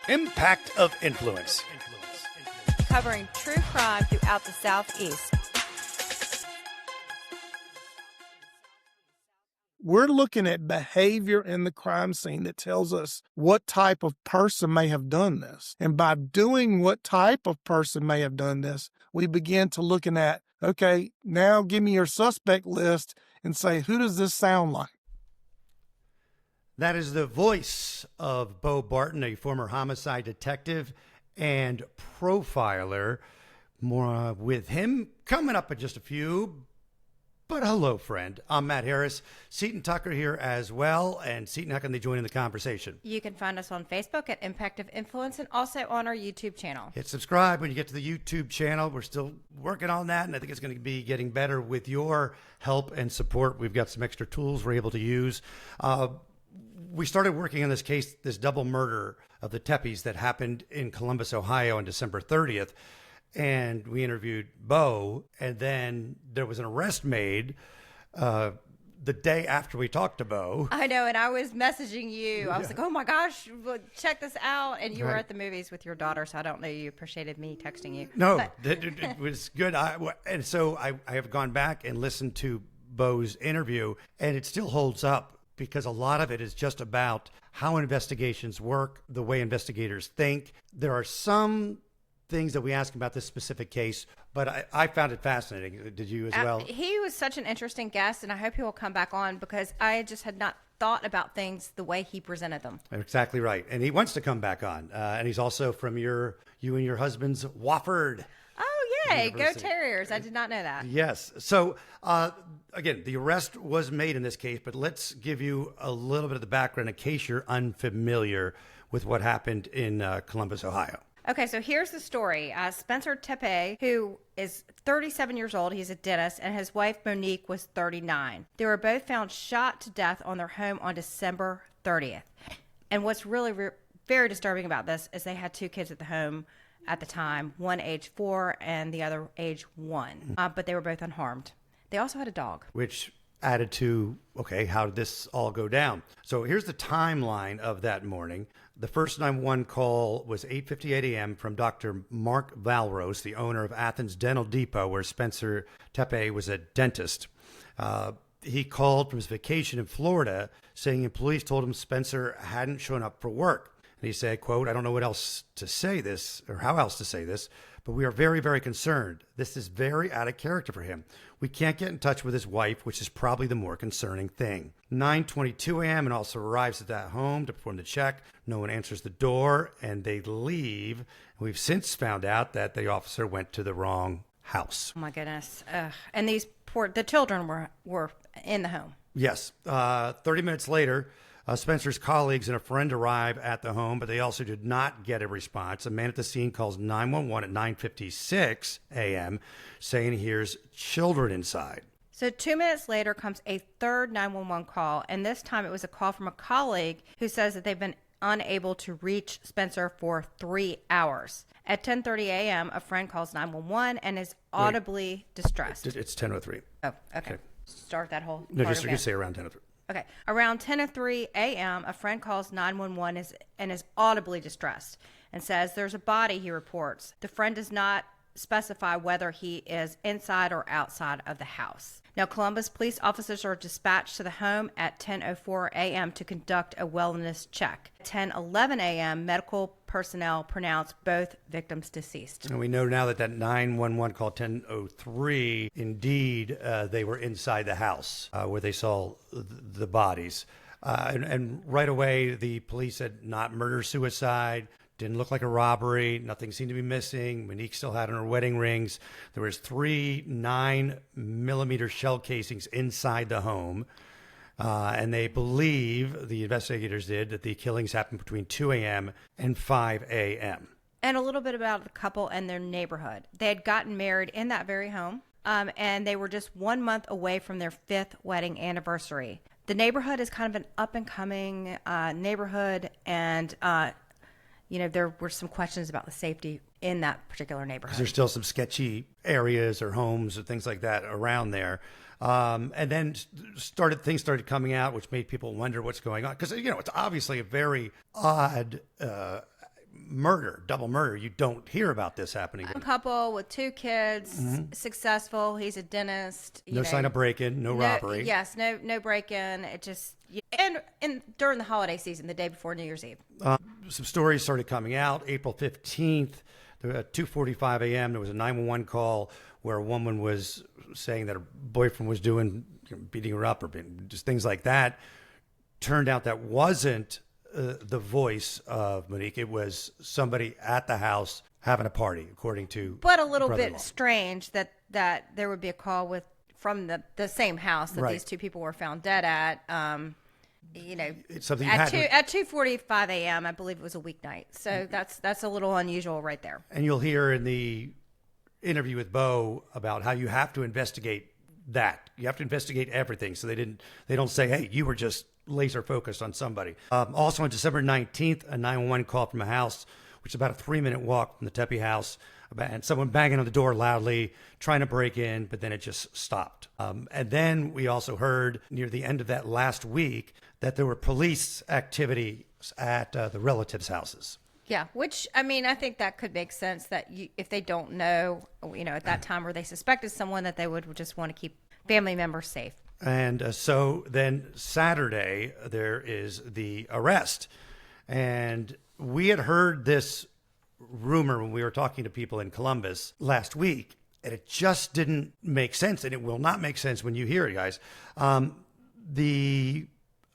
Impact of Influence. Covering true crime throughout the Southeast. We're looking at behavior in the crime scene that tells us what type of person may have done this. And by doing what type of person may have done this, we begin to looking at, okay, now give me your suspect list and say, who does this sound like? That is the voice of Bo Barton, a former homicide detective and profiler. More with him coming up in just a few. But hello, friend. I'm Matt Harris. Seton Tucker here as well. And Seton, how can they join in the conversation? You can find us on Facebook at Impact of Influence and also on our YouTube channel. Hit subscribe when you get to the YouTube channel. We're still working on that, and I think it's going to be getting better with your help and support. We've got some extra tools we're able to use. We started working on this case, this double murder of the Tepes that happened in Columbus, Ohio on December 30th. And we interviewed Bo, and then there was an arrest made the day after we talked to Bo. I know, and I was messaging you. I was like, oh my gosh, check this out. And you were at the movies with your daughter, so I don't know you appreciated me texting you. No, it was good. And so I have gone back and listened to Bo's interview, and it still holds up because a lot of it is just about how investigations work, the way investigators think. There are some things that we ask about this specific case, but I found it fascinating. Did you as well? He was such an interesting guest, and I hope he will come back on because I just had not thought about things the way he presented them. Exactly right. And he wants to come back on. And he's also from you and your husband's Wofford. Oh, yay. Go Terriers. I did not know that. Yes. So, again, the arrest was made in this case, but let's give you a little bit of the background in case you're unfamiliar with what happened in Columbus, Ohio. Okay, so here's the story. Spencer Tepe, who is 37 years old, he's a dentist, and his wife Monique was 39. They were both found shot to death on their home on December 30th. And what's really very disturbing about this is they had two kids at the home at the time, one age 4 and the other age 1, but they were both unharmed. They also had a dog. Which added to, okay, how did this all go down? So here's the timeline of that morning. The first 911 call was 8:58 a.m. from Dr. Mark Valros, the owner of Athens Dental Depot, where Spencer Tepe was a dentist. He called from his vacation in Florida, saying employees told him Spencer hadn't shown up for work. And he said, quote, I don't know what else to say this or how else to say this, but we are very, very concerned. This is very out of character for him. We can't get in touch with his wife, which is probably the more concerning thing. 9:22 a.m. and also arrives at that home to perform the check. No one answers the door and they leave. We've since found out that the officer went to the wrong house. Oh my goodness. And the children were in the home. Yes. 30 minutes later, Spencer's colleagues and a friend arrive at the home, but they also did not get a response. A man at the scene calls 911 at 9:56 a.m., saying he hears children inside. So 2 minutes later comes a third 911 call, and this time it was a call from a colleague who says that they've been unable to reach Spencer for 3 hours. At 10:30 a.m., a friend calls 911 and is audibly distressed. It's 10:03. Oh, okay. Start that whole No, part just you again. can say around 10:03. Okay. Around 10:03 a.m., a friend calls 911 and is audibly distressed and says there's a body, he reports. The friend does not specify whether he is inside or outside of the house. Now, Columbus police officers are dispatched to the home at 10:04 a.m. to conduct a wellness check. At 10:11 a.m., medical personnel pronounce both victims deceased. And we know now that 911 call 10:03, indeed, they were inside the house where they saw the bodies. And right away, the police said not murder-suicide. Didn't look like a robbery. Nothing seemed to be missing. Monique still had on her wedding rings. There was 3 9mm shell casings inside the home. And they believe, the investigators did, that the killings happened between 2 a.m. and 5 a.m. And a little bit about the couple and their neighborhood. They had gotten married in that very home, and they were just 1 month away from their 5th wedding anniversary. The neighborhood is kind of an up-and-coming neighborhood, and there were some questions about the safety in that particular neighborhood. There's still some sketchy areas or homes or things like that around there. And then things started coming out, which made people wonder what's going on. Because, it's obviously a very odd murder, double murder. You don't hear about this happening. A couple with 2 kids, successful. He's a dentist. No sign of break-in, no robbery. Yes, no break-in. It just and during the holiday season, the day before New Year's Eve. Some stories started coming out. April 15th, at 2:45 a.m., there was a 911 call where a woman was saying that her boyfriend was beating her up or just things like that. Turned out that wasn't the voice of Monique. It was somebody at the house having a party, according to But a little brother-in-law. bit strange that there would be a call from the same house that Right. these 2 people were found dead at. It's something you at had to, at 2:45 a.m. I believe it was a weeknight. So that's a little unusual right there. and you'll hear in the interview with Bo about how you have to investigate that. You have to investigate everything. So they don't say, hey, you were just laser focused on somebody. Also on December 19th, a 911 call from a house, which is about a 3-minute walk from the Tepe house, and someone banging on the door loudly, trying to break in, but then it just stopped. And then we also heard near the end of that last week that there were police activity at the relatives' houses. Yeah, which, I mean, I think that could make sense that if they don't know, at that time where they suspected someone, that they would just want to keep family members safe. And so then Saturday, there is the arrest. And we had heard this rumor when we were talking to people in Columbus last week, and it just didn't make sense. And it will not make sense when you hear it, guys. The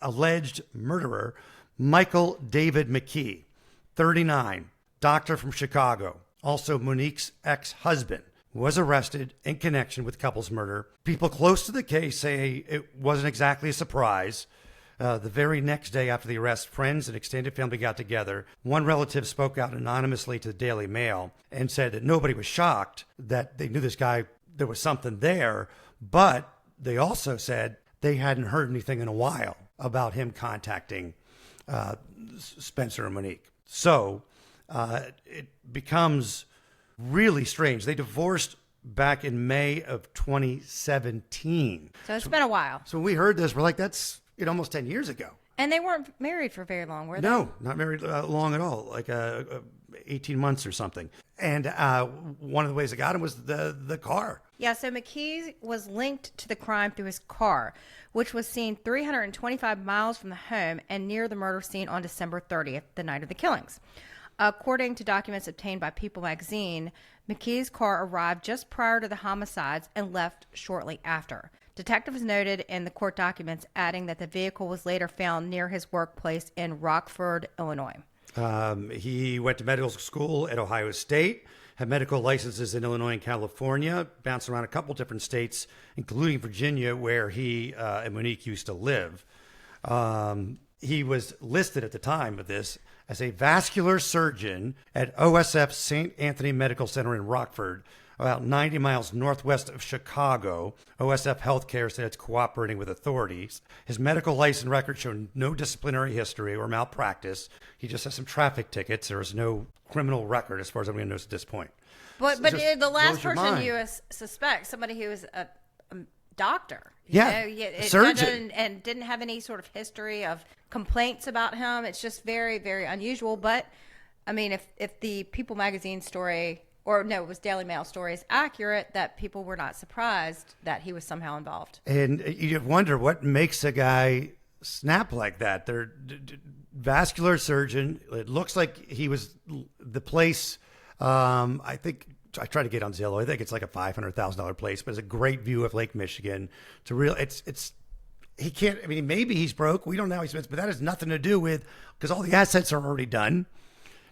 alleged murderer, Michael David McKee, 39, doctor from Chicago, also Monique's ex-husband, was arrested in connection with couple's murder. People close to the case say it wasn't exactly a surprise. The very next day after the arrest, friends and extended family got together. One relative spoke out anonymously to the Daily Mail and said that nobody was shocked, that they knew this guy, there was something there, but they also said they hadn't heard anything in a while about him contacting Spencer and Monique. So it becomes really strange. They divorced back in May of 2017. So it's been a while. So when we heard this, we're like, that's almost 10 years ago. And they weren't married for very long, were they? No, not married long at all, like 18 months or something. And one of the ways they got him was the car. Yeah, so McKee was linked to the crime through his car, which was seen 325 miles from the home and near the murder scene on December 30th, the night of the killings. According to documents obtained by People magazine, McKee's car arrived just prior to the homicides and left shortly after. Detectives noted in the court documents, adding that the vehicle was later found near his workplace in Rockford, Illinois. He went to medical school at Ohio State, had medical licenses in Illinois and California, bounced around a couple different states, including Virginia, where he and Monique used to live. He was listed at the time of this as a vascular surgeon at OSF St. Anthony Medical Center in Rockford, about 90 miles northwest of Chicago. OSF Healthcare said it's cooperating with authorities. His medical license record showed no disciplinary history or malpractice. He just has some traffic tickets. There is no criminal record as far as anyone knows at this point. But the last blows your person mind. you suspect, somebody who is a doctor, Yeah, a surgeon. and didn't have any sort of history of complaints about him. It's just very, very unusual. But I mean, if the People magazine story, or no, it was Daily Mail story, is accurate, that people were not surprised that he was somehow involved. And you wonder what makes a guy snap like that. They're vascular surgeon. It looks like he was the place. I think I try to get on Zillow. I think it's like a $500,000 place, but it's a great view of Lake Michigan. It's a real. It's. He can't. I mean, maybe he's broke. We don't know how he spends, but that has nothing to do with, because all the assets are already done.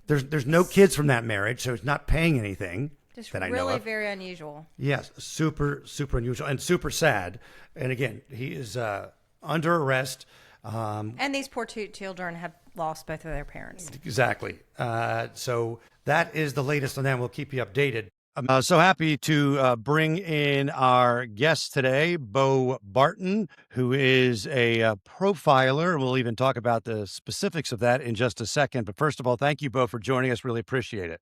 There's no kids from that marriage, so he's not paying anything. Just that I know really of. very unusual. Yes, super unusual and super sad. And again, he is under arrest. And these poor two children have lost both of their parents. Exactly. So that is the latest on that. We'll keep you updated. I'm so happy to bring in our guest today, Bo Barton, who is a profiler. We'll even talk about the specifics of that in just a second. But first of all, thank you, Bo, for joining us. Really appreciate it.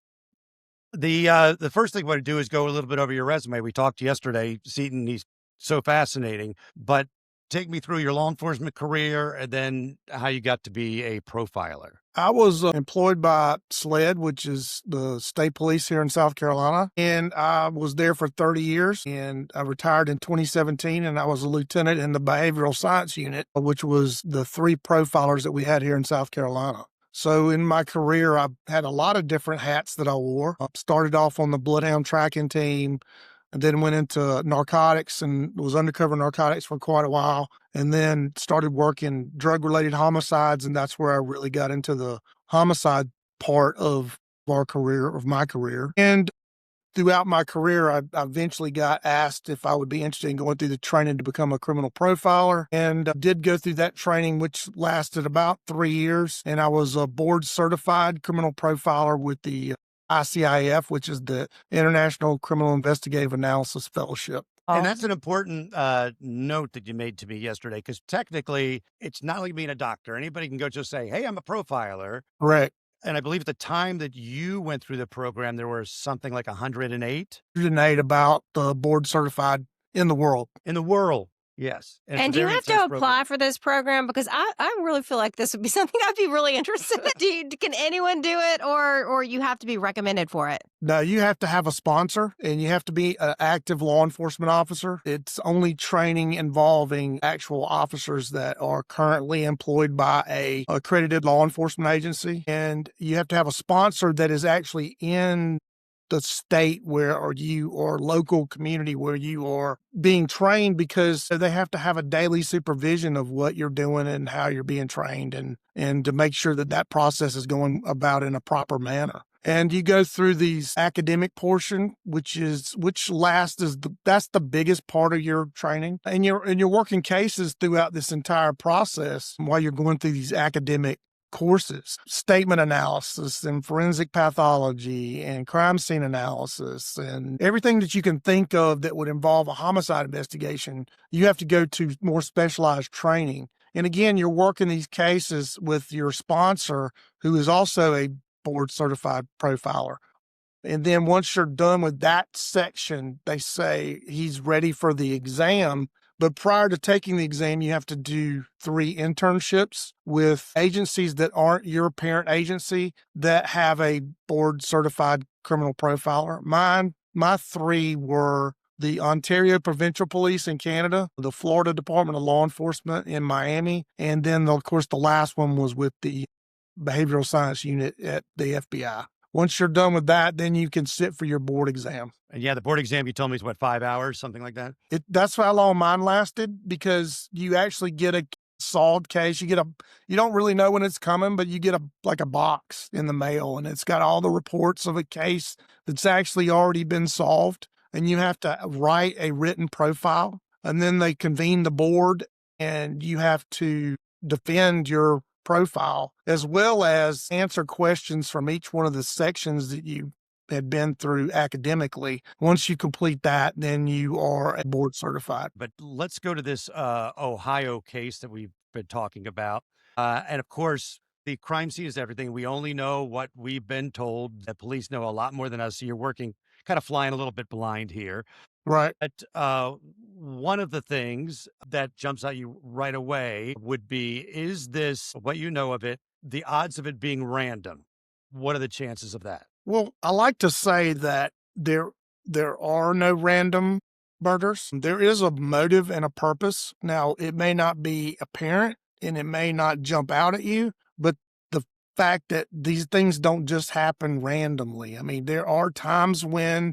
The first thing we want to do is go a little bit over your resume. We talked yesterday, Seton. He's so fascinating. But take me through your law enforcement career and then how you got to be a profiler. I was employed by SLED, which is the state police here in South Carolina, and I was there for 30 years, and I retired in 2017, and I was a lieutenant in the behavioral science unit, which was the 3 profilers that we had here in South Carolina. So in my career, I had a lot of different hats that I wore. I started off on the Bloodhound tracking team, and then went into narcotics and was undercover narcotics for quite a while, and then started working drug-related homicides, and that's where I really got into the homicide part of my career. And throughout my career, I eventually got asked if I would be interested in going through the training to become a criminal profiler, and did go through that training, which lasted about 3 years, and I was a board-certified criminal profiler with the ICIF, which is the International Criminal Investigative Analysis Fellowship. And that's an important note that you made to me yesterday, because technically it's not like being a doctor. Anybody can go just say, hey, I'm a profiler. Correct. And I believe at the time that you went through the program, there were something like 108. 108 about the board certified in the world. In the world, yes. And it's a do you very have to intense apply program. for this program? Because I really feel like this would be something I'd be really interested in. Can anyone do it, or you have to be recommended for it? No, you have to have a sponsor, and you have to be an active law enforcement officer. It's only training involving actual officers that are currently employed by a accredited law enforcement agency. And you have to have a sponsor that is actually in the state or local community where you are being trained, because they have to have a daily supervision of what you're doing and how you're being trained, and to make sure that that process is going about in a proper manner. And you go through these academic portion, that's the biggest part of your training. And you're working cases throughout this entire process while you're going through these academic courses, statement analysis and forensic pathology and crime scene analysis and everything that you can think of that would involve a homicide investigation. You have to go to more specialized training. And again, you're working these cases with your sponsor, who is also a board certified profiler. And then once you're done with that section, they say he's ready for the exam. But prior to taking the exam, you have to do 3 internships with agencies that aren't your parent agency that have a board certified criminal profiler. My 3 were the Ontario Provincial Police in Canada, the Florida Department of Law Enforcement in Miami, and then, of course, the last one was with the Behavioral Science Unit at the FBI. Once you're done with that, then you can sit for your board exam. And yeah, the board exam, you told me, is what, 5 hours, something like that? That's how long mine lasted, because you actually get a solved case. You don't really know when it's coming, but you get a box in the mail, and it's got all the reports of a case that's actually already been solved. And you have to write a written profile, and then they convene the board, and you have to defend your profile, as well as answer questions from each one of the sections that you had been through academically. Once you complete that, then you are board certified. But let's go to this Ohio case that we've been talking about. And of course, the crime scene is everything. We only know what we've been told. The police know a lot more than us. So you're working, kind of flying a little bit blind here. Right. But one of the things that jumps at you right away would be, is this, what you know of it, the odds of it being random? What are the chances of that? Well, I like to say that there are no random murders. There is a motive and a purpose. Now, it may not be apparent and it may not jump out at you, but the fact that these things don't just happen randomly. I mean, there are times when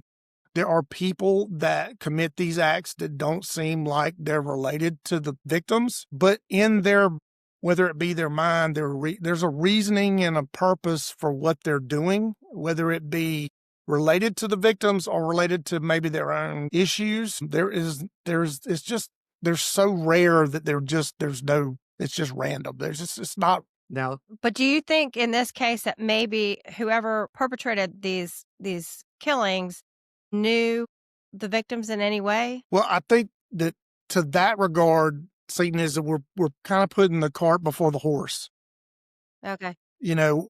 there are people that commit these acts that don't seem like they're related to the victims, but in their, whether it be their mind, there's a reasoning and a purpose for what they're doing, whether it be related to the victims or related to maybe their own issues. They're so rare that it's just random. It's not. Now, but do you think in this case that maybe whoever perpetrated these killings knew the victims in any way? Well, I think that to that regard, Seton, is that we're kind of putting the cart before the horse. Okay. You know,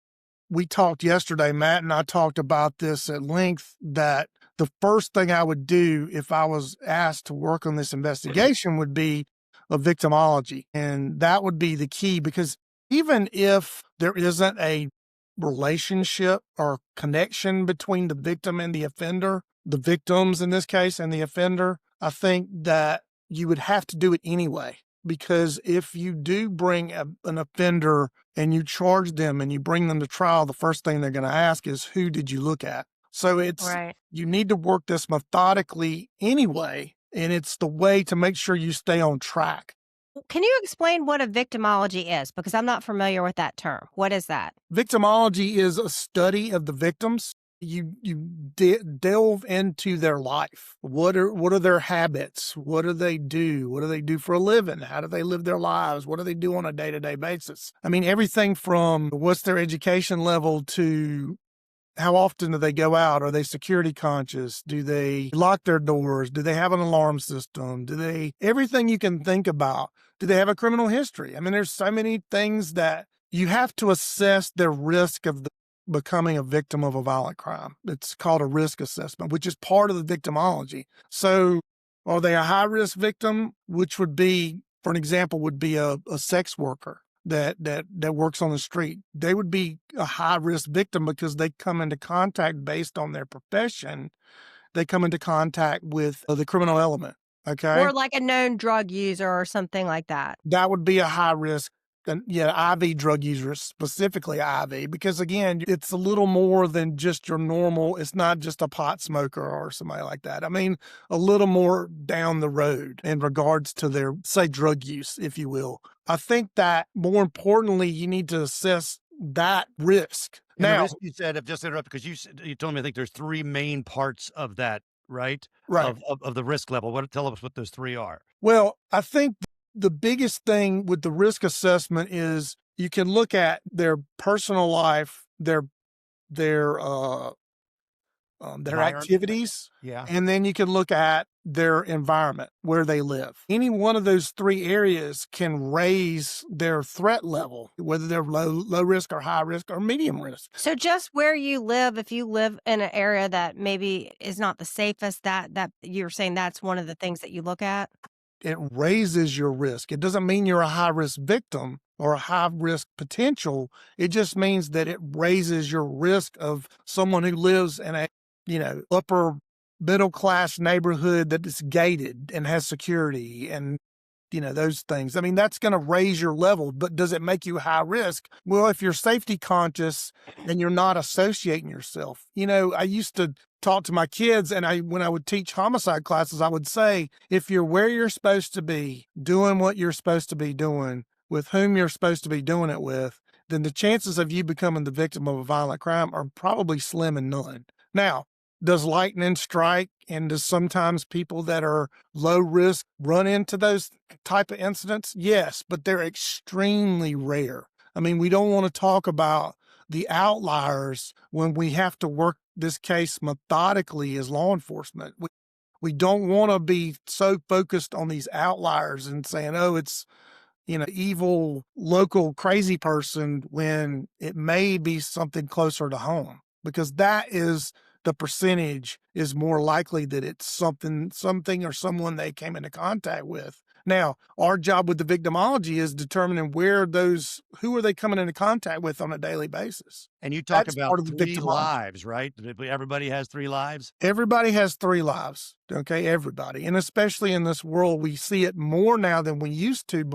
we talked yesterday, Matt and I talked about this at length, that the first thing I would do if I was asked to work on this investigation would be of victimology. And that would be the key, because even if there isn't a relationship or connection between the victim and the offender, the victims in this case and the offender, I think that you would have to do it anyway. Because if you do bring an offender and you charge them and you bring them to trial, the first thing they're going to ask is, who did you look at? So Right. you need to work this methodically anyway. And it's the way to make sure you stay on track. Can you explain what a victimology is? Because I'm not familiar with that term. What is that? Victimology is a study of the victims. You delve into their life. What are their habits? What do they do? What do they do for a living? How do they live their lives? What do they do on a day-to-day basis? I mean, everything from what's their education level to how often do they go out? Are they security conscious? Do they lock their doors? Do they have an alarm system? Everything you can think about. Do they have a criminal history? I mean, there's so many things that you have to assess their risk of becoming a victim of a violent crime. It's called a risk assessment, which is part of the victimology. So are they a high-risk victim, which would be, for an example, would be a sex worker that works on the street? They would be a high-risk victim because they come into contact, based on their profession, they come into contact with the criminal element, okay? Or like a known drug user or something like that. That would be a high-risk, IV drug user, specifically IV, because again, it's a little more than just your normal, it's not just a pot smoker or somebody like that. I mean, a little more down the road in regards to their, say, drug use, if you will. I think that more importantly, you need to assess that risk. And Now, the risk, you said, I've just interrupted because you told me, I think there's three main parts of that, right? right. Of the risk level. Tell us what those three are. Well, I think the biggest thing with the risk assessment is you can look at their personal life, their activities, Yeah. and then you can look at their environment, where they live. Any one of those three areas can raise their threat level, whether they're low risk or high risk or medium risk. So just where you live, if you live in an area that maybe is not the safest, that you're saying that's one of the things that you look at? It raises your risk. It doesn't mean you're a high-risk victim or a high-risk potential. It just means that it raises your risk of someone who lives in a, upper middle-class neighborhood that is gated and has security and, those things. I mean, that's going to raise your level, but does it make you high risk? Well, if you're safety conscious and you're not associating yourself. I used to talk to my kids, and when I would teach homicide classes, I would say, if you're where you're supposed to be, doing what you're supposed to be doing, with whom you're supposed to be doing it with, then the chances of you becoming the victim of a violent crime are probably slim and none. Now, does lightning strike, and does sometimes people that are low risk run into those type of incidents? Yes, but they're extremely rare. I mean, we don't want to talk about the outliers when we have to work this case methodically as law enforcement. We don't want to be so focused on these outliers and saying, oh, it's, evil local crazy person, when it may be something closer to home, because that is the percentage is more likely that it's something or someone they came into contact with. Now, our job with the victimology is determining who are they coming into contact with on a daily basis. And you talk That's about part of the three victimology. lives, right? Everybody has three lives. Everybody has three lives. Okay. Everybody. And especially in this world, we see it more now than we used to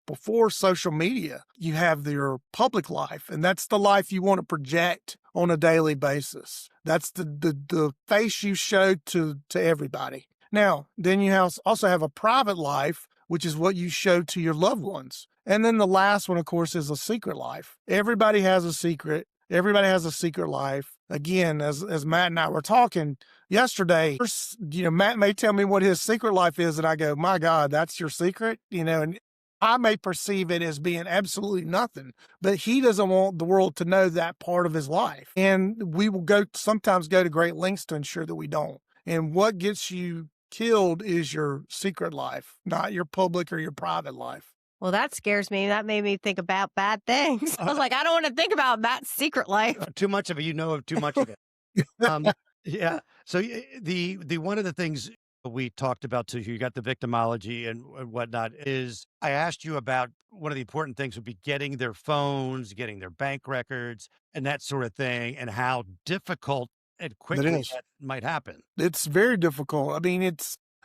before social media. You have your public life, and that's the life you want to project on a daily basis. That's the face you show to everybody. Now, then you also have a private life, which is what you show to your loved ones. And then the last one, of course, is a secret life. Everybody has a secret. Everybody has a secret life. Again, as Matt and I were talking yesterday, Matt may tell me what his secret life is, and I go, my God, that's your secret? And I may perceive it as being absolutely nothing, but he doesn't want the world to know that part of his life. And we will sometimes go to great lengths to ensure that we don't. And what gets you killed is your secret life, not your public or your private life. Well, that scares me. That made me think about bad things. I was like, I don't want to think about Matt's secret life. Too much of it. Too much of it. Yeah. So the one of the things we talked about, so you got the victimology and whatnot, is I asked you about one of the important things would be getting their phones, getting their bank records, and that sort of thing, and how difficult and That quickly is. that might happen. It's very difficult. I mean,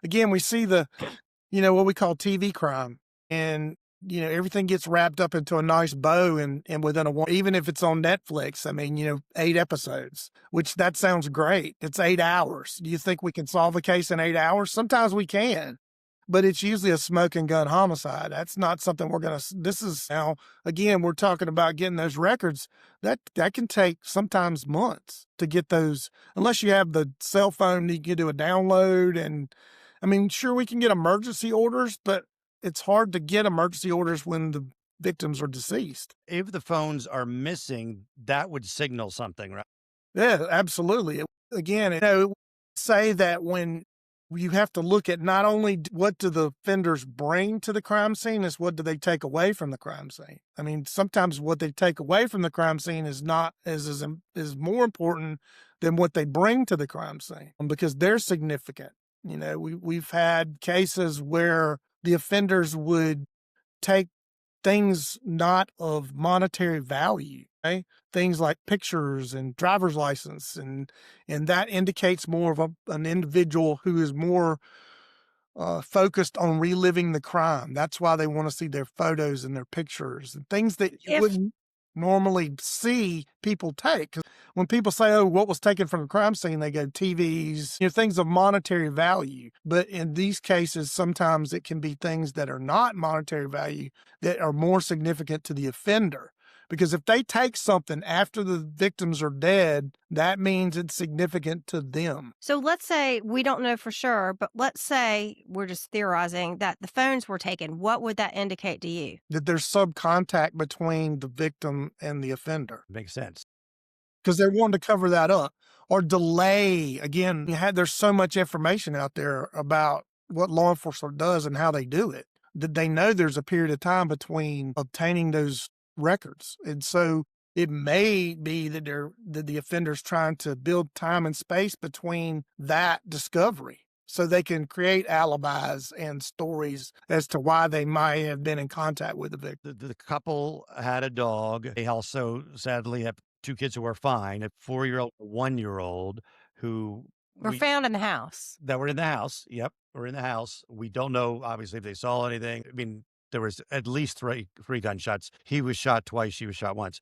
again, we see what we call TV crime, and, everything gets wrapped up into a nice bow and within even if it's on Netflix, I mean, 8 episodes, which that sounds great. It's 8 hours. Do you think we can solve a case in 8 hours? Sometimes we can, but it's usually a smoke and gun homicide. That's not something this is now, again, we're talking about getting those records. That can take sometimes months to get those, unless you have the cell phone, you can do a download. And I mean, sure, we can get emergency orders, but it's hard to get emergency orders when the victims are deceased. If the phones are missing, that would signal something, right? Yeah, absolutely. Again, say that when you have to look at not only what do the offenders bring to the crime scene, is what do they take away from the crime scene. I mean, sometimes what they take away from the crime scene is not is more important than what they bring to the crime scene, because they're significant. We've had cases where the offenders would take things not of monetary value, okay? Things like pictures and driver's license, and that indicates more of an individual who is more focused on reliving the crime. That's why they want to see their photos and their pictures and things that you wouldn't normally see people take. 'Cause when people say, "Oh, what was taken from the crime scene?" they go TVs, things of monetary value. But in these cases, sometimes it can be things that are not monetary value that are more significant to the offender. Because if they take something after the victims are dead, that means it's significant to them. So let's say we don't know for sure, but let's say we're just theorizing that the phones were taken. What would that indicate to you? That there's some contact between the victim and the offender. Makes sense. Because they're wanting to cover that up or delay. Again, there's so much information out there about what law enforcement does and how they do it, that they know there's a period of time between obtaining those records. And so it may be that the offender's trying to build time and space between that discovery, so they can create alibis and stories as to why they might have been in contact with the victim. The couple had a dog. They also sadly have 2 kids who are fine, a 4-year-old, a 1-year-old who Were found in the house. that were in the house. Yep, were in the house. We don't know, obviously, if they saw anything. I mean, there was at least three gunshots. He was shot twice. She was shot once.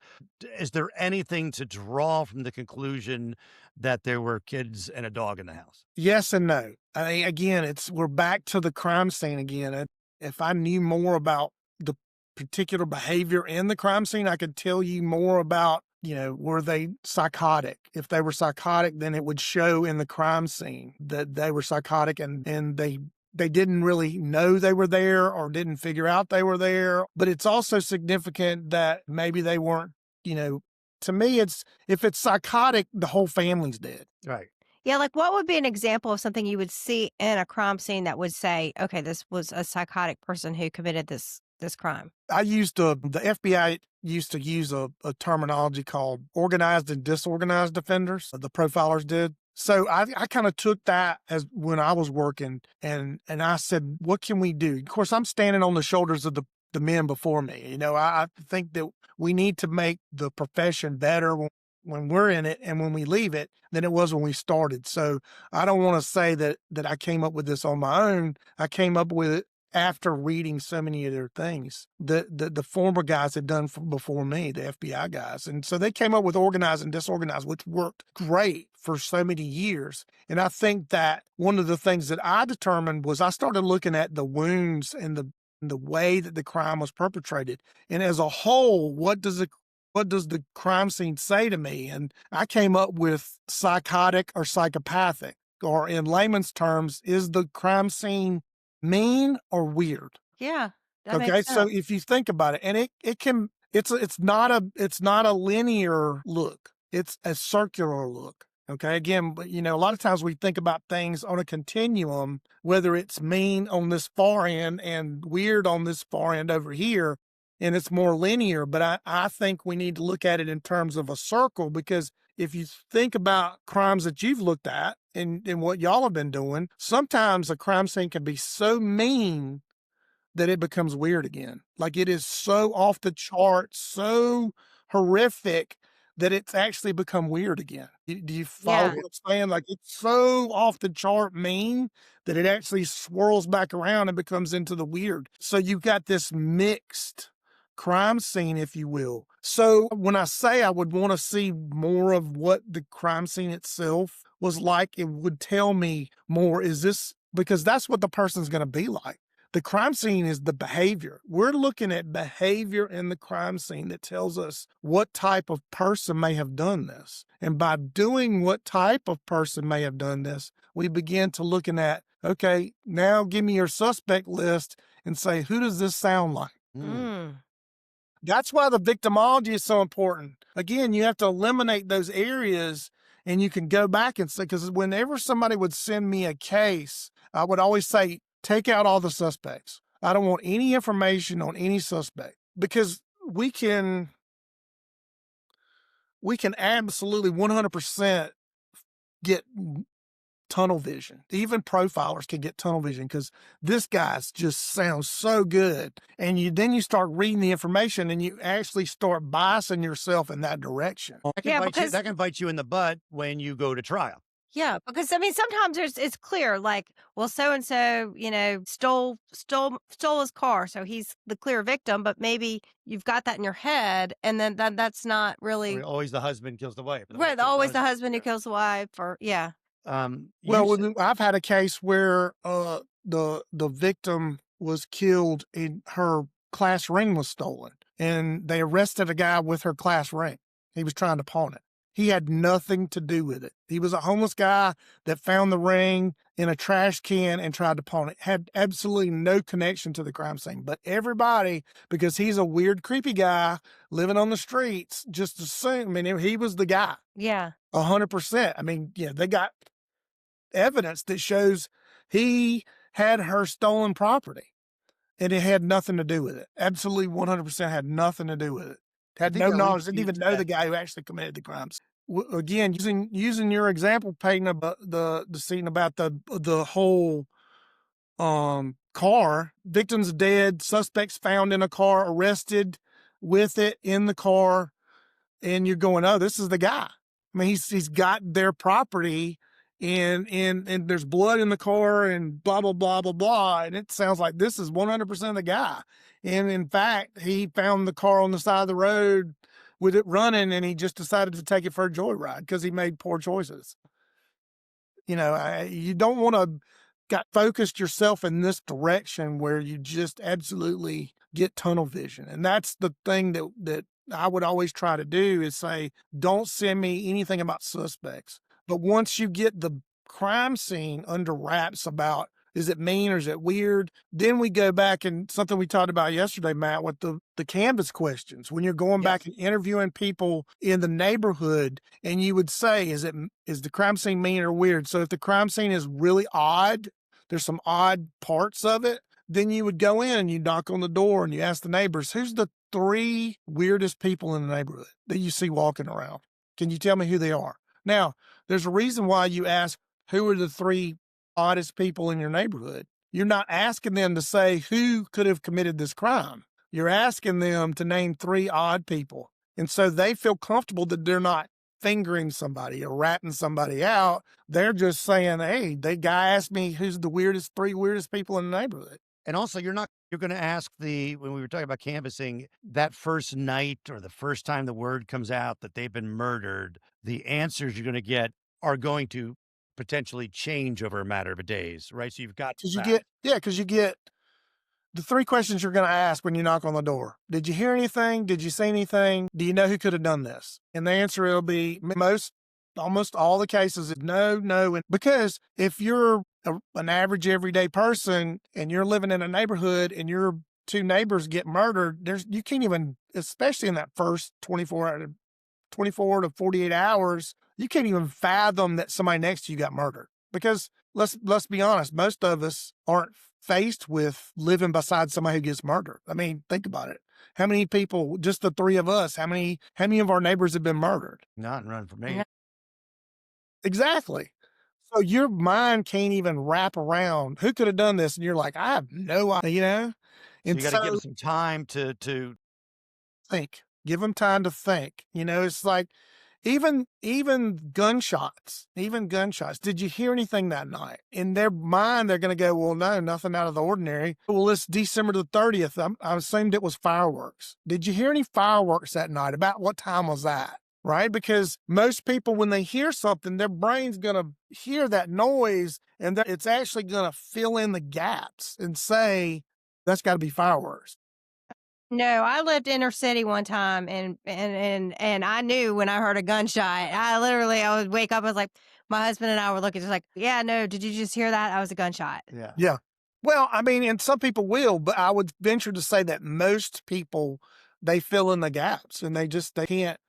Is there anything to draw from the conclusion that there were kids and a dog in the house? Yes and no. I mean, again, we're back to the crime scene again. If I knew more about the particular behavior in the crime scene, I could tell you more about, were they psychotic? If they were psychotic, then it would show in the crime scene that they were psychotic and they didn't really know they were there or didn't figure out they were there. But it's also significant that maybe they weren't, to me, if it's psychotic, the whole family's dead. Right. Yeah, like what would be an example of something you would see in a crime scene that would say, okay, this was a psychotic person who committed this crime? The FBI used to use a terminology called organized and disorganized offenders. The profilers did. So I kind of took that as when I was working and I said, what can we do? Of course, I'm standing on the shoulders of the men before me. I think that we need to make the profession better when we're in it and when we leave it than it was when we started. So I don't want to say that I came up with this on my own. I came up with it after reading so many of their things that the former guys had done before me, the FBI guys. And so they came up with organized and disorganized, which worked great for so many years. And I think that one of the things that I determined was I started looking at the wounds and the way that the crime was perpetrated. And as a whole, what does the crime scene say to me? And I came up with psychotic or psychopathic, or in layman's terms, is the crime scene mean or weird? Yeah. Okay. So if you think about it, and it's not a linear look. It's a circular look. Okay. Again, but a lot of times we think about things on a continuum, whether it's mean on this far end and weird on this far end over here, and it's more linear. But I think we need to look at it in terms of a circle, because if you think about crimes that you've looked at and what y'all have been doing, sometimes a crime scene can be so mean that it becomes weird again. Like it is so off the chart, so horrific that it's actually become weird again. Do you follow Yeah. what I'm saying? Like it's so off the chart mean that it actually swirls back around and becomes into the weird. So you've got this mixed crime scene, if you will. So when I say I would want to see more of what the crime scene itself was like, it would tell me more. Is this because that's what the person's going to be like? The crime scene is the behavior. We're looking at behavior in the crime scene that tells us what type of person may have done this. And by doing what type of person may have done this, we begin to looking at, okay, now give me your suspect list and say, who does this sound like? That's why the victimology is so important. Again, you have to eliminate those areas and you can go back and say, because whenever somebody would send me a case, I would always say, take out all the suspects. I don't want any information on any suspect because we can absolutely 100% get tunnel vision. Even profilers can get tunnel vision because this guy's just sounds so good. And then you start reading the information and you actually start biasing yourself in that direction. That can bite you in the butt when you go to trial. Yeah, because I mean, sometimes it's clear, like, well, so and so, stole his car, so he's the clear victim. But maybe you've got that in your head, and then that's not really Always the husband kills the wife. right. Always the husband who kills the wife, or yeah. I've had a case where the victim was killed and her class ring was stolen, and they arrested a guy with her class ring. He was trying to pawn it. He had nothing to do with it. He was a homeless guy that found the ring in a trash can and tried to pawn it. Had absolutely no connection to the crime scene. But everybody, because he's a weird, creepy guy living on the streets, just assumed, he was the guy. Yeah. 100%. They got evidence that shows he had her stolen property. And it had nothing to do with it. Absolutely 100% had nothing to do with it. Had no knowledge, didn't even know the guy who actually committed the crimes. Again, using your example, Peyton, about the scene about the whole car, victims dead, suspects found in a car, arrested with it in the car, and you're going, oh, this is the guy. He's got their property, and there's blood in the car, and blah blah blah blah blah, and it sounds like this is 100% the guy. And in fact, he found the car on the side of the road with it running, and he just decided to take it for a joyride because he made poor choices. You don't want to get focused yourself in this direction where you just absolutely get tunnel vision. And that's the thing that I would always try to do is say, don't send me anything about suspects. But once you get the crime scene under wraps about, is it mean or is it weird? Then we go back and something we talked about yesterday, Matt, with the canvas questions. When you're going back and interviewing people in the neighborhood, and you would say, is the crime scene mean or weird? So if the crime scene is really odd, there's some odd parts of it, then you would go in and you knock on the door and you ask the neighbors, who's the 3 weirdest people in the neighborhood that you see walking around? Can you tell me who they are? Now, there's a reason why you ask, who are the 3 oddest people in your neighborhood? You're not asking them to say who could have committed this crime. You're asking them to name 3 odd people. And so they feel comfortable that they're not fingering somebody or ratting somebody out. They're just saying, hey, the guy asked me who's the 3 weirdest people in the neighborhood. And also, you're going to ask when we were talking about canvassing, that first night or the first time the word comes out that they've been murdered, the answers you're going to get are going to potentially change over a matter of days, right? So you've got because you get the 3 questions you're going to ask when you knock on the door. Did you hear anything? Did you see anything? Do you know who could have done this? And the answer will be almost all the cases, no. And because if you're an average everyday person and you're living in a neighborhood and your 2 neighbors get murdered, you can't even, especially in that first 24 to 48 hours, you can't even fathom that somebody next to you got murdered. Because let's be honest, most of us aren't faced with living beside somebody who gets murdered. Think about it. How many people, just the 3 of us, how many of our neighbors have been murdered? Not run for me. Exactly. So your mind can't even wrap around who could have done this, and you're like, I have no idea, So And you got to give so them some time to think, give them time to think. It's like even gunshots, even gunshots. Did you hear anything that night? In their mind, they're going to go, well, no, nothing out of the ordinary. Well, it's December the 30th. I assumed it was fireworks. Did you hear any fireworks that night? About what time was that? Right? Because most people, when they hear something, their brain's going to hear that noise and it's actually going to fill in the gaps and say, that's got to be fireworks. No, I lived inner city one time, and I knew when I heard a gunshot. I would wake up. I was like, my husband and I were looking, just like, yeah, no, did you just hear that? That was a gunshot. yeah. Yeah. Well, I mean, and some people will, but I would venture to say that most people, they fill in the gaps and they can't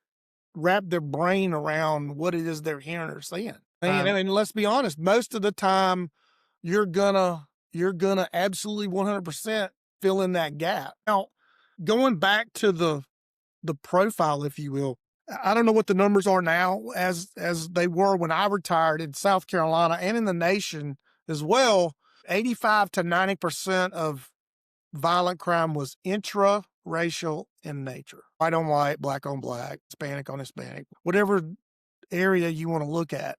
wrap their brain around what it is they're hearing or seeing. And let's be honest, most of the time you're gonna absolutely 100% fill in that gap. Now, going back to the profile, if you will, I don't know what the numbers are now as they were when I retired in South Carolina and in the nation as well. 85 to 90% of violent crime was intra-racial in nature. White on white, black on black, Hispanic on Hispanic, whatever area you want to look at.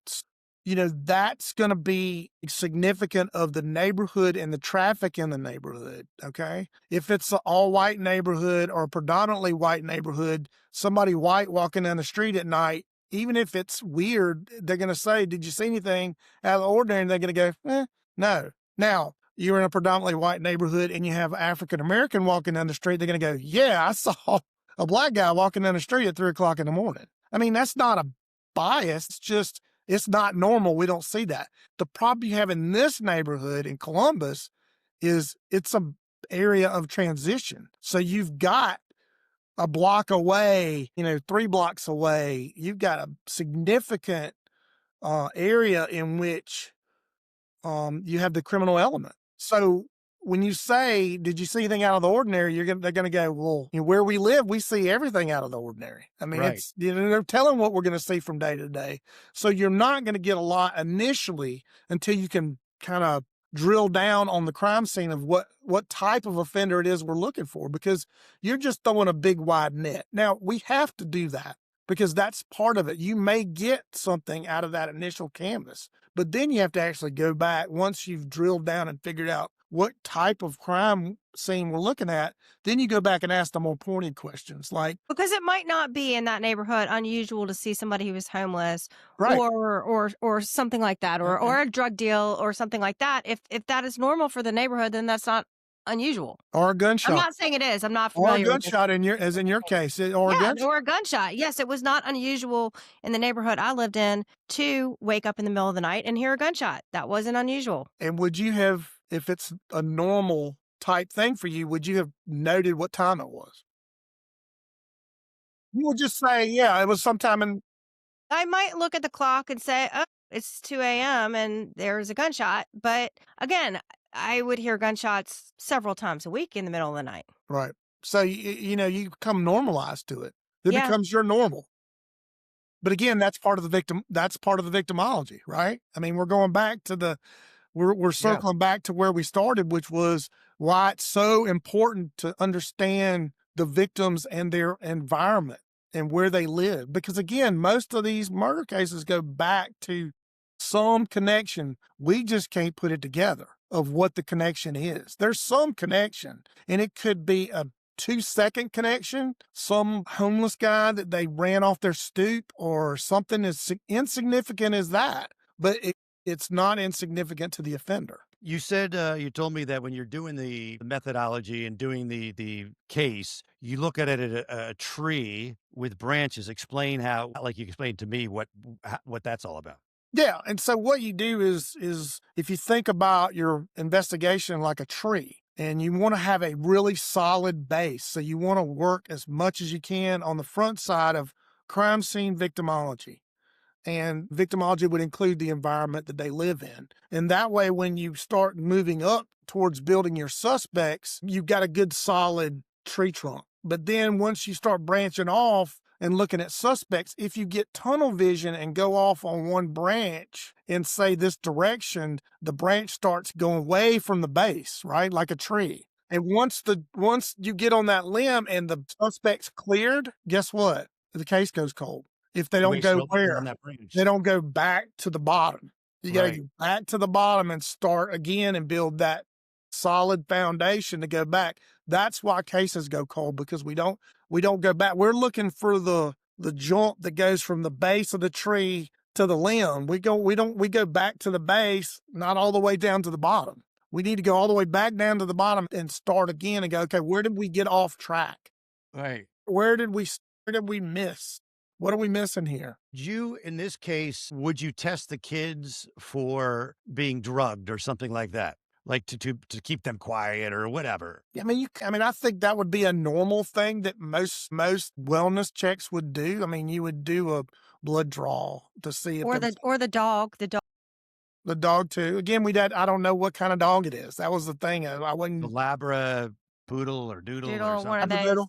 That's going to be significant of the neighborhood and the traffic in the neighborhood, okay? If it's an all-white neighborhood or a predominantly white neighborhood, somebody white walking down the street at night, even if it's weird, they're going to say, did you see anything out of the ordinary? And they're going to go, no. Now, you're in a predominantly white neighborhood and you have African-American walking down the street, they're going to go, yeah, I saw a black guy walking down the street at 3 o'clock in the morning. I mean, that's not a bias. It's just, it's not normal. We don't see that. The problem you have in this neighborhood in Columbus is it's an area of transition. So you've got a block away, 3 blocks away, you've got a significant area in which you have the criminal element. So when you say, did you see anything out of the ordinary? They're going to go, well, where we live, we see everything out of the ordinary. I mean, Right. it's, they're telling what we're going to see from day to day. So you're not going to get a lot initially until you can kind of drill down on the crime scene of what type of offender it is we're looking for, because you're just throwing a big wide net. Now, we have to do that because that's part of it. You may get something out of that initial canvas, but then you have to actually go back once you've drilled down and figured out what type of crime scene we're looking at. Then you go back and ask the more pointed questions like, Because it might not be in that neighborhood unusual to see somebody who was homeless, right, or something like that, or a drug deal or something like that. If that is normal for the neighborhood, then that's not unusual. or a gunshot. I'm not saying it is. I'm not Or a familiar with gunshot in your case, or a gunshot. or a gunshot. Yes, it was not unusual in the neighborhood I lived in to wake up in the middle of the night and hear a gunshot. That wasn't unusual. And would you have, if it's a normal type thing for you, would you have noted what time it was? You would just say, yeah, it was sometime in. I might look at the clock and say, oh, it's 2 a.m. and there's a gunshot. But again, I would hear gunshots several times a week in the middle of the night. Right. So, you become normalized to it. It Yeah. becomes your normal. But again, that's part of the victimology, right? I mean, we're going back to we're circling back to where we started, which was why it's so important to understand the victims and their environment and where they live. Because again, most of these murder cases go back to some connection. We just can't put it together of what the connection is. There's some connection, and it could be a 2-second connection, some homeless guy that they ran off their stoop, or something as insignificant as that. But it's not insignificant to the offender. You said, you told me that when you're doing the methodology and doing the case, you look at it at a tree with branches. Explain how, like you explained to me, what that's all about. Yeah. And so what you do is if you think about your investigation like a tree, and you want to have a really solid base. So you want to work as much as you can on the front side of crime scene victimology. And victimology would include the environment that they live in. And that way, when you start moving up towards building your suspects, you've got a good solid tree trunk. But then once you start branching off and looking at suspects. If you get tunnel vision and go off on one branch in, say, this direction, the branch starts going away from the base, right? Like a tree. And once you get on that limb and the suspect's cleared, guess what? The case goes cold. If they don't go where? They don't go back to the bottom. You got to go back to the bottom and start again and build that solid foundation to go back. That's why cases go cold, because we don't go back. We're looking for the joint that goes from the base of the tree to the limb. We go back to the base, not all the way down to the bottom. We need to go all the way back down to the bottom and start again and go, okay, where did we get off track? Right. Where did we miss? What are we missing here? You, in this case, would you test the kids for being drugged or something like that? Like to keep them quiet or whatever? I mean, I think that would be a normal thing that most wellness checks would do. I mean, you would do a blood draw to see if the dog. The dog too. Again, I don't know what kind of dog it is. That was the thing. I wouldn't. The Labra, Poodle, or Doodle, or something. One of those.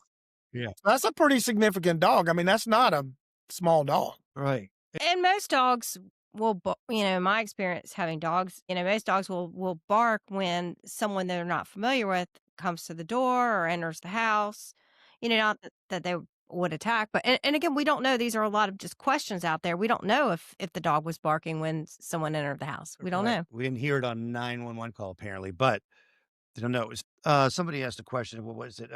Yeah, that's a pretty significant dog. I mean, that's not a small dog. Right. And most dogs will, in my experience having dogs, most dogs will bark when someone they're not familiar with comes to the door or enters the house. Not that they would attack, but and again, we don't know. These are a lot of just questions out there. We don't know if the dog was barking when someone entered the house. We don't know. We didn't hear it on 911 call apparently, but I don't know. It was, somebody asked a question. What was it?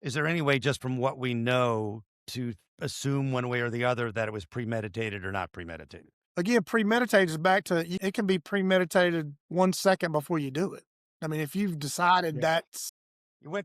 Is there any way, just from what we know, to assume one way or the other that it was premeditated or not premeditated? Again, premeditated is back to, it can be premeditated 1 second before you do it. I mean, if you've decided that's,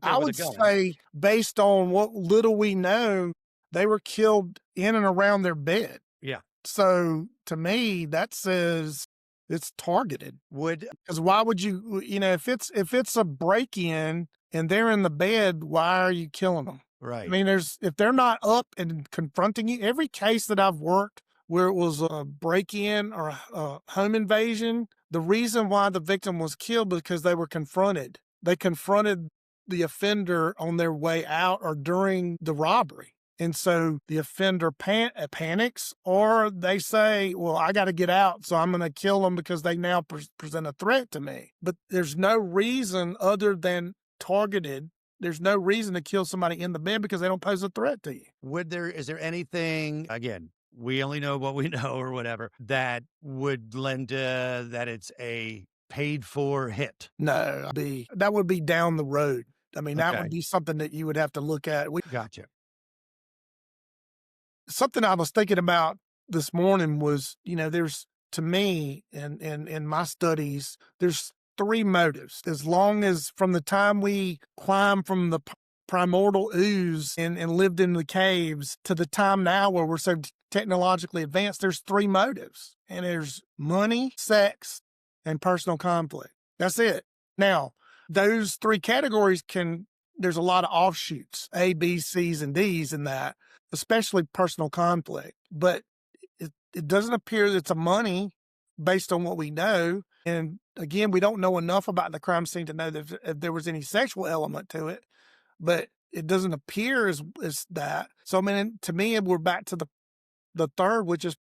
I would say, based on what little we know, they were killed in and around their bed. Yeah. So to me, that says it's targeted. Because why would you, if it's a break-in and they're in the bed, why are you killing them? Right. I mean, if they're not up and confronting you, every case that I've worked where it was a break-in or a home invasion, the reason why the victim was killed was because they were confronted. They confronted the offender on their way out or during the robbery. And so the offender panics, or they say, well, I got to get out, so I'm going to kill them because they now present a threat to me. But there's no reason other than targeted. There's no reason to kill somebody in the bed because they don't pose a threat to you. Is there anything, again, we only know what we know or whatever, that would lend that it's a paid for hit? No, that would be down the road. I mean, that would be something that you would have to look at. Gotcha. Something I was thinking about this morning was, there's, to me, in my studies, there's 3 motives. As long as from the time we climbed from the primordial ooze and lived in the caves to the time now where we're so technologically advanced, there's 3 motives. And there's money, sex, and personal conflict. That's it. Now, those 3 categories there's a lot of offshoots, A, B, C's, and D's in that, especially personal conflict. But it doesn't appear that it's a money based on what we know. And again, we don't know enough about the crime scene to know that if there was any sexual element to it, but it doesn't appear as that. So, I mean, to me, we're back to the third, which is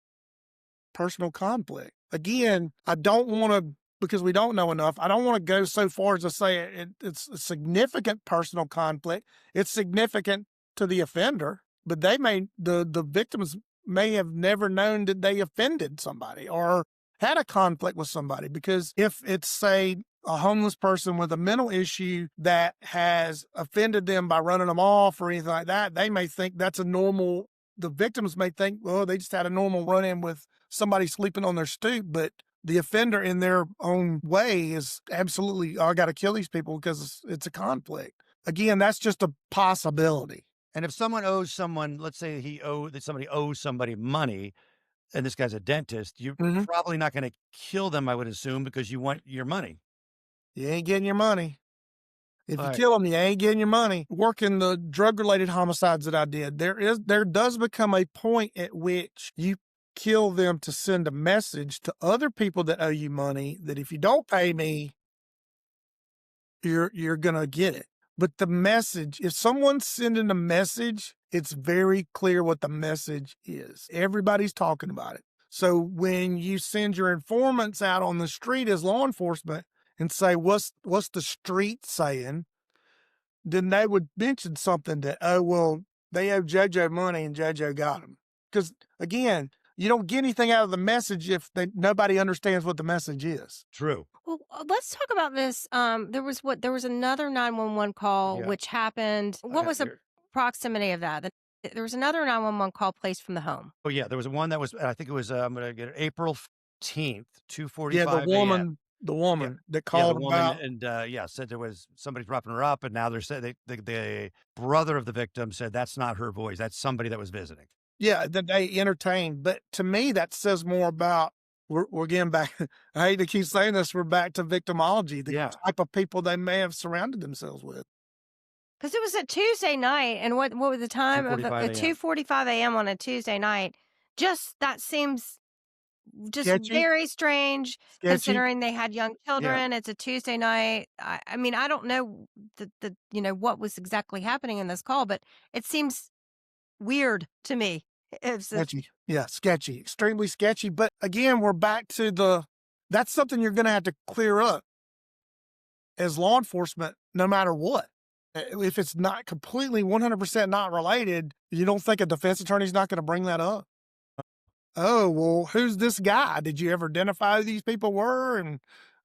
personal conflict. Again, I don't want to, because we don't know enough, I don't want to go so far as to say it's a significant personal conflict. It's significant to the offender, but the victims may have never known that they offended somebody or had a conflict with somebody. Because if it's, say, a homeless person with a mental issue that has offended them by running them off or anything like that, they may think that's the victims may think, well, they just had a normal run-in with somebody sleeping on their stoop, but the offender in their own way is absolutely, I got to kill these people because it's a conflict. Again, that's just a possibility. And if someone owes someone, let's say somebody owes somebody money, and this guy's a dentist, you're probably not going to kill them, I would assume, because you want your money. You ain't getting your money. If you kill them, you ain't getting your money. Working the drug-related homicides that I did, there does become a point at which you kill them to send a message to other people that owe you money that if you don't pay me, you're going to get it. But the message, if someone's sending a message It's very clear what the message is. Everybody's talking about it. So when you send your informants out on the street as law enforcement and say, what's the street saying? Then they would mention something that, oh, well, they owe JoJo money and JoJo got them. Because again, you don't get anything out of the message if nobody understands what the message is. True. Well, let's talk about this. There was another 911 call Yeah. which happened. What was the proximity of that? There was another 911 call placed from the home. Oh, yeah. There was one that was, I think it was, I'm going to get it, April 15th, 2:45 Yeah, a.m. the woman that Yeah, called the woman, about. and said there was somebody dropping her up, and now they're saying the brother of the victim said that's not her voice. That's somebody that was visiting. Yeah, that they entertained. But to me, that says more about, we're getting back, I hate to keep saying this, we're back to victimology, the type of people they may have surrounded themselves with. Because it was a Tuesday night, and what was the time of 2:45 a.m. on a Tuesday night? Just that seems just Sketchy? very strange, Sketchy? considering they had young children. It's a Tuesday night. I mean, I don't know what was exactly happening in this call, but it seems weird to me. Sketchy. Yeah, sketchy, extremely sketchy. But again, we're back to that's something you're going to have to clear up as law enforcement, no matter what. If it's not completely 100% not related, you don't think a defense attorney's not going to bring that up? Oh, well, who's this guy? Did you ever identify who these people were and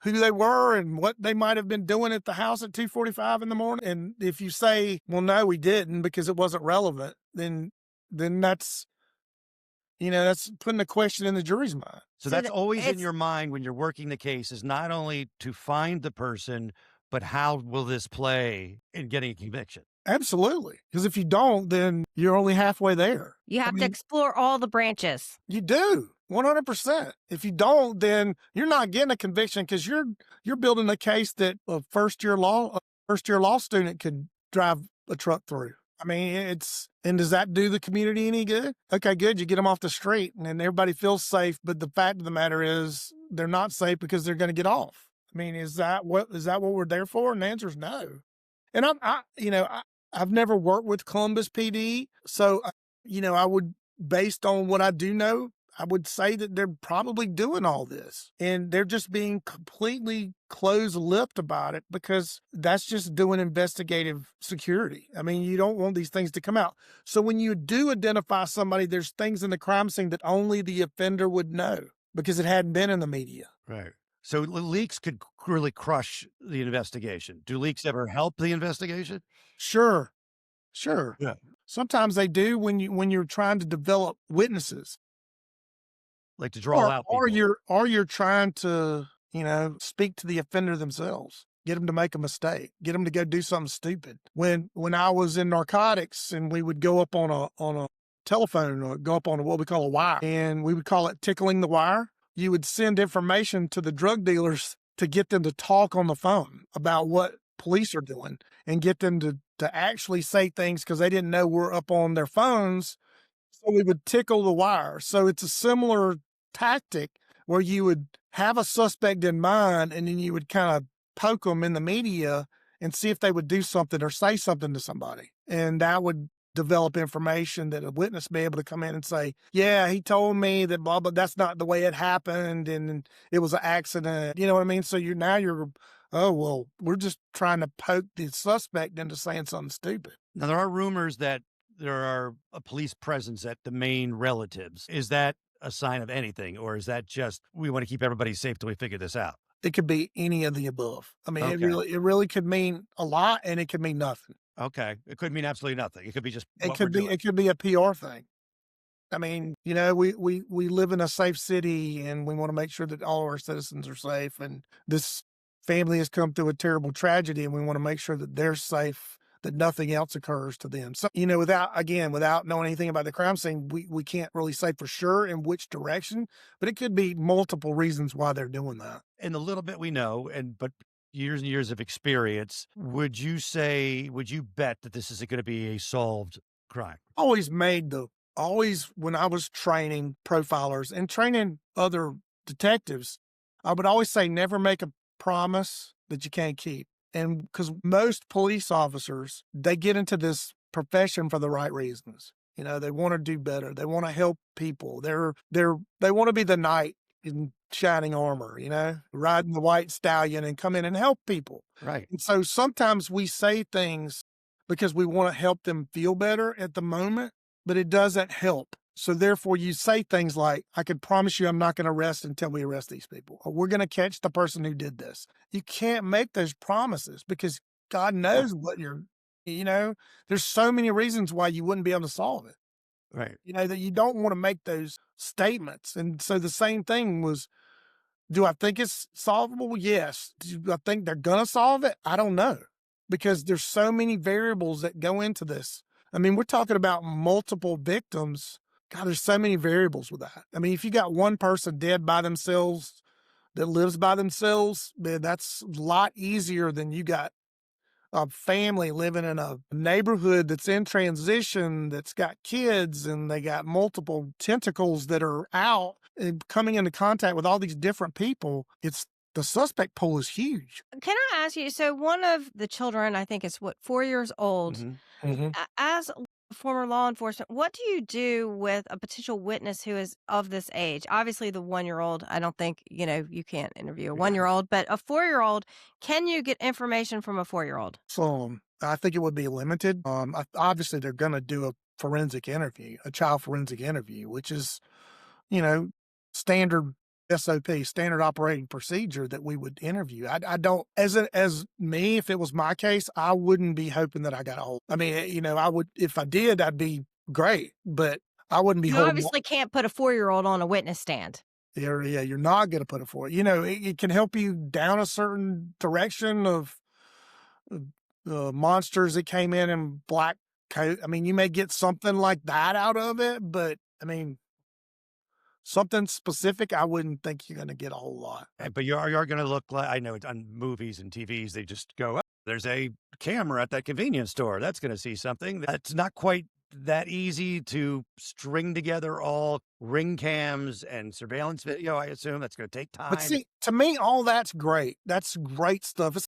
who they were and what they might have been doing at the house at 2:45 in the morning? And if you say, well, no, we didn't because it wasn't relevant, then that's, that's putting a question in the jury's mind. So that's always in your mind when you're working the case, is not only to find the person, but how will this play in getting a conviction? Absolutely. Because if you don't, then you're only halfway there. You have to explore all the branches. You do. 100%. If you don't, then you're not getting a conviction because you're building a case that a first year law student could drive a truck through. I mean, and does that do the community any good? Okay, good. You get them off the street and then everybody feels safe. But the fact of the matter is they're not safe because they're going to get off. I mean, is that what we're there for? And the answer is no. And I've never worked with Columbus PD. So, I would, based on what I do know, I would say that they're probably doing all this and they're just being completely closed-lipped about it because that's just doing investigative security. I mean, you don't want these things to come out. So when you do identify somebody, there's things in the crime scene that only the offender would know because it hadn't been in the media. Right. So leaks could really crush the investigation. Do leaks ever help the investigation? Sure. Yeah. Sometimes they do when you're trying to develop witnesses. Like to draw out people. Or you're trying to, speak to the offender themselves, get them to make a mistake, get them to go do something stupid. When I was in narcotics and we would go up on a telephone or go up on what we call a wire, and we would call it tickling the wire. You would send information to the drug dealers to get them to talk on the phone about what police are doing and get them to actually say things because they didn't know we're up on their phones. So we would tickle the wire. So it's a similar tactic where you would have a suspect in mind and then you would kind of poke them in the media and see if they would do something or say something to somebody. And that would develop information that a witness be able to come in and say, yeah, he told me that blah, but that's not the way it happened. And it was an accident. You know what I mean? So oh, well, we're just trying to poke the suspect into saying something stupid. Now, there are rumors that there are a police presence at the main relatives. Is that a sign of anything, or is that just we want to keep everybody safe till we figure this out? It could be any of the above. I mean, it really could mean a lot, and it could mean nothing. Okay, it could mean absolutely nothing. It could be just it could be a PR thing. I mean, we live in a safe city, and we want to make sure that all of our citizens are safe. And this family has come through a terrible tragedy, and we want to make sure that they're safe, that nothing else occurs to them. So, without knowing anything about the crime scene, we can't really say for sure in which direction, but it could be multiple reasons why they're doing that. And the little bit we know, but years and years of experience, would you bet that this is going to be a solved crime? Always when I was training profilers and training other detectives, I would always say, never make a promise that you can't keep. And because most police officers, they get into this profession for the right reasons. You know, they want to do better. They want to help people. They want to be the knight in shining armor, you know, riding the white stallion and come in and help people. Right. And so sometimes we say things because we want to help them feel better at the moment, but it doesn't help. So therefore you say things like, I can promise you I'm not going to arrest until we arrest these people, or we're going to catch the person who did this. You can't make those promises because God knows what you know, there's so many reasons why you wouldn't be able to solve it. Right. You know, that you don't want to make those statements. And so the same thing was, do I think it's solvable? Yes. Do I think they're going to solve it? I don't know, because there's so many variables that go into this. I mean, we're talking about multiple victims. God, there's so many variables with that. I mean, if you got one person dead by themselves that lives by themselves, man, that's a lot easier than you got a family living in a neighborhood that's in transition, that's got kids, and they got multiple tentacles that are out and coming into contact with all these different people. The suspect pool is huge. Can I ask you? So one of the children, I think, is 4 years old. Mm-hmm. As former law enforcement, what do you do with a potential witness who is of this age? Obviously, the 1-year-old, I don't think, you can't interview a 1-year-old, but a 4-year-old, can you get information from a 4-year-old? So I think it would be limited. Obviously, they're going to do a forensic interview, a child forensic interview, which is, standard SOP, standard operating procedure that we would interview. I don't, as me, if it was my case, I wouldn't be hoping that I got a hold. I mean, I would, if I did, I'd be great, but I wouldn't be You holding. obviously can't put a 4-year-old on a witness stand. Yeah, you're not going to put it for it. It can help you down a certain direction of monsters that came in black coat. I mean, you may get something like that out of it, but I mean, something specific, I wouldn't think you're going to get a whole lot. But you're going to look like, I know it's on movies and TVs, they just go, oh, there's a camera at that convenience store. That's going to see something. That's not quite that easy to string together all ring cams and surveillance video. I assume that's going to take time. But see, to me, all that's great. That's great stuff. It's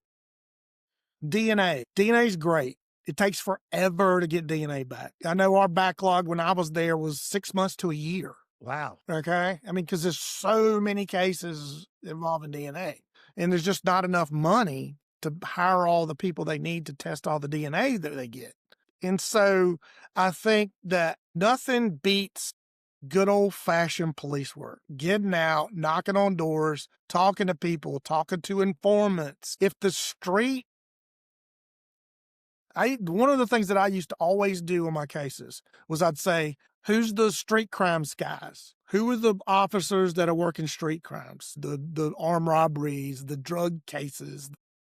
DNA. DNA is great. It takes forever to get DNA back. I know our backlog when I was there was 6 months to a year. Wow. Okay. I mean, because there's so many cases involving DNA, and there's just not enough money to hire all the people they need to test all the DNA that they get. And so I think that nothing beats good old fashioned police work, getting out, knocking on doors, talking to people, talking to informants. If the street, one of the things that I used to always do in my cases was I'd say, who's the street crimes guys? Who are the officers that are working street crimes? The armed robberies, the drug cases,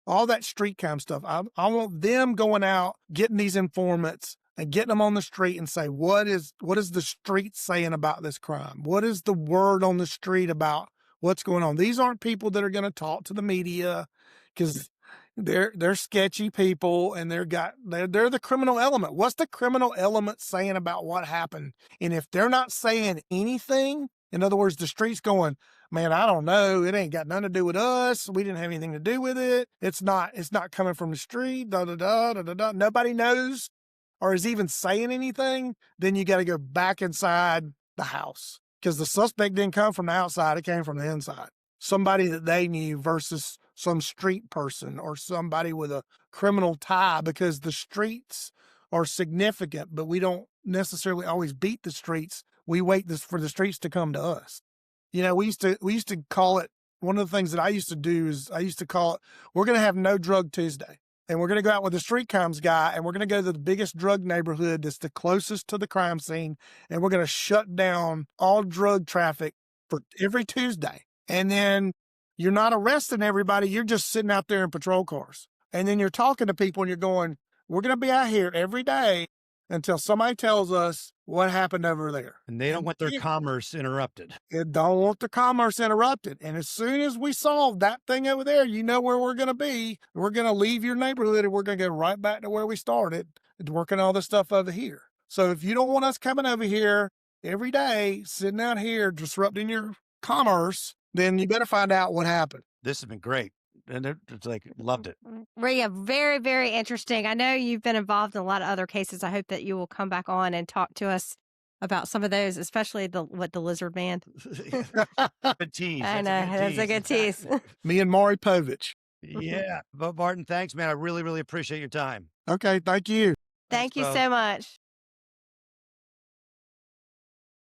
all that street crime stuff. I want them going out, getting these informants and getting them on the street and say, what is the street saying about this crime? What is the word on the street about what's going on? These aren't people that are going to talk to the media because they're sketchy people, and they're the criminal element. What's the criminal element saying about what happened? And if they're not saying anything, in other words, the street's going, man, I don't know. It ain't got nothing to do with us. We didn't have anything to do with it. It's not coming from the street. Da da da da da da. Nobody knows or is even saying anything. Then you got to go back inside the house because the suspect didn't come from the outside. It came from the inside. Somebody that they knew versus some street person or somebody with a criminal tie, because the streets are significant, but we don't necessarily always beat the streets. We wait for the streets to come to us. We used to call it, one of the things that I used to do is I used to call it, we're going to have no drug Tuesday. And we're going to go out with the street crimes guy, and we're going to go to the biggest drug neighborhood that's the closest to the crime scene. And we're going to shut down all drug traffic for every Tuesday. And then you're not arresting everybody. You're just sitting out there in patrol cars. And then you're talking to people and you're going, we're going to be out here every day until somebody tells us what happened over there. And they don't want their commerce interrupted. They don't want the commerce interrupted. And as soon as we solve that thing over there, you know where we're going to be. We're going to leave your neighborhood and we're going to go right back to where we started, working all this stuff over here. So if you don't want us coming over here every day, sitting out here, disrupting your commerce, then you better find out what happened. This has been great. it's like, loved it. Yeah, very, very interesting. I know you've been involved in a lot of other cases. I hope that you will come back on and talk to us about some of those, especially the lizard man. Good tease. I know, that's a good tease. Me and Maury Povich. Yeah. But Barton, thanks, man. I really, really appreciate your time. Okay, thank you. Thank you Bo. so much.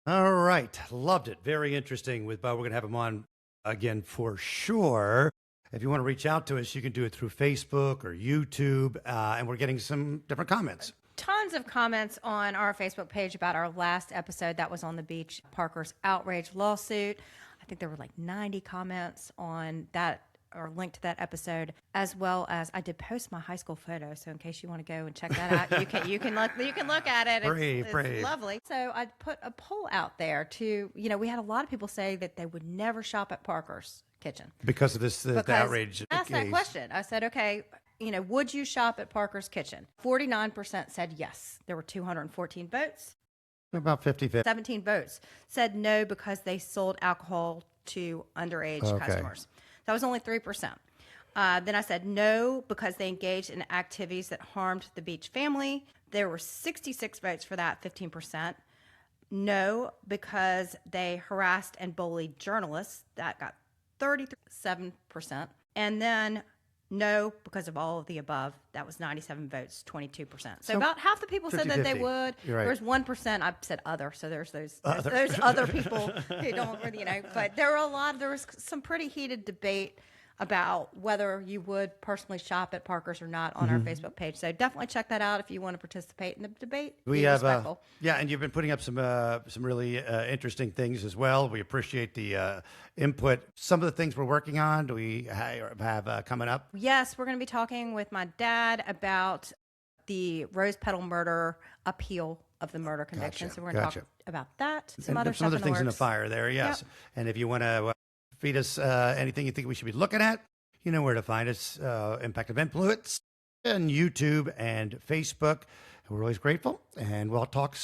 All right. Loved it. Very interesting with Bo. We're going to have him on again for sure. If you want to reach out to us, you can do it through Facebook or YouTube. And we're getting some different comments. Tons of comments on our Facebook page about our last episode that was on the beach, Parker's outrage lawsuit. I think there were like 90 comments on that or linked to that episode, as well as I did post my high school photo. So in case you want to go and check that out, you can look at it. It's lovely. So I put a poll out there to, we had a lot of people say that they would never shop at Parker's Kitchen Because of this the outrage. I asked that question. I said, okay, would you shop at Parker's Kitchen? 49% said yes. There were 214 votes. About 50-50. 17 votes said no because they sold alcohol to underage customers. That was only 3%. Then I said no because they engaged in activities that harmed the beach family. There were 66 votes for that, 15%. No because they harassed and bullied journalists. That got 37%. And then no because of all of the above. That was 97 votes, 22%. So about half the people said that they would. You're right. There was 1%. I said other. So there's those other people who don't really, But there was some pretty heated debate about whether you would personally shop at Parker's or not on our Facebook page. So definitely check that out if you want to participate in the debate. We have, and you've been putting up some really interesting things as well. We appreciate the input. Some of the things we're working on, do we have coming up? Yes, we're going to be talking with my dad about the Rose Petal murder appeal of the murder conviction. Gotcha, So we're going to talk about that. Some other things in the fire there, yes. Yep. And if you want to feed us anything you think we should be looking at, you know where to find us. Impact of Influence on YouTube and Facebook. We're always grateful, and we'll talk